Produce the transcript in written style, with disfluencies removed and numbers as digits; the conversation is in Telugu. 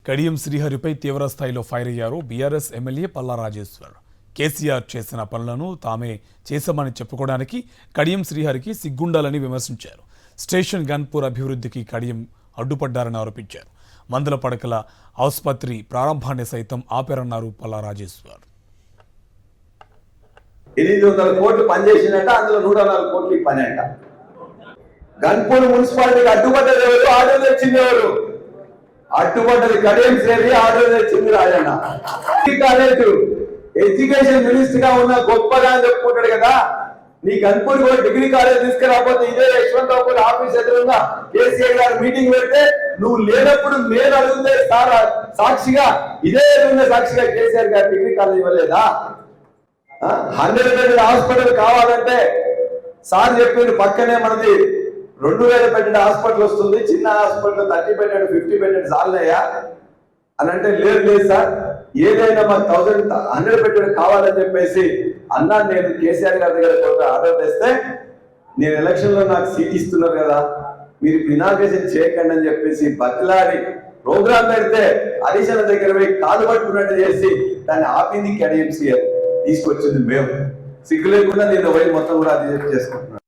కడియం శ్రీహరిపై తీవ్ర స్థాయిలో ఫైర్ అయ్యారు బీఆర్ఎస్ ఎమ్మెల్యే పల్లా రాజేశ్వర్. కేసీఆర్ చేసిన పనులను తామే చేశామని చెప్పుకోవడానికి కడియం శ్రీహరికి సిగ్గుండాలని విమర్శించారు. స్టేషన్ గన్పూర్ అభివృద్ధికి కడియం అడ్డుపడ్డారని ఆరోపించారు. మందుల పడకల ఆసుపత్రి ప్రారంభాన్ని సైతం ఆపారన్నారు పల్లా రాజేశ్వర్. 800 కోట్లు పనిచేసినట్ట, అందులో 104 కోట్లు పని అంట. గన్పూర్ మున్సిపాలిటీకి అడ్డుపడ్డది ఎవరు? ఆర్డర్ తెచ్చింది ఎవరు? అడ్డుపడ్డది కడియం శ్రీహరి, ఆర్డర్ తెచ్చింది రాజన్న. కాలేజ్ ఎడ్యుకేషన్ మినిస్టర్ గా ఉన్న గొప్పగా అని చెప్పుకుంటాడు కదా. నీ గన్పూర్ డిగ్రీ కాలేజ్ తీసుకురాకపోతే ఇదే యశ్వంతరావు ఆఫీస్ ఎదురుగా కేసీఆర్ గారు మీటింగ్ పెడితే నువ్వు లేనప్పుడు నేను అడిగితే సాక్షిగా ఇదే ఎదురున్న సాక్షిగా కేసీఆర్ గారు డిగ్రీ కాలేజ్ ఇవ్వలేదా? 100 బెడ్ హాస్పిటల్ కావాలంటే సార్ చెప్పిండు పక్కనే మనది 2000 బెడ్ హాస్పిటల్ వస్తుంది, చిన్న హాస్పిటల్ 30 బెడ్ 50 బెడ్ చాలయ్యా అని అంటే లేదు సార్, ఏదైనా మాకు 100 బెడ్ కావాలని చెప్పేసి అన్నా. నేను కేసీఆర్ గారి దగ్గర ఆర్డర్ తెస్తే నేను ఎలక్షన్ లో నాకు సీట్ ఇస్తున్నారు కదా, మీరు ఇనాగ్రేషన్ చేయకండి అని చెప్పేసి బతిలాడి ప్రోగ్రామ్ పెడితే హరీశన్న దగ్గర పోయి కాలు పట్టుకున్నట్టు చేసి దాన్ని ఆపింది కడియం శ్రీహరి. తీసుకొచ్చింది మేము. సిగ్గు లేకుండా నేను పోయి మొత్తం కూడా అది చేసుకుంటున్నాను.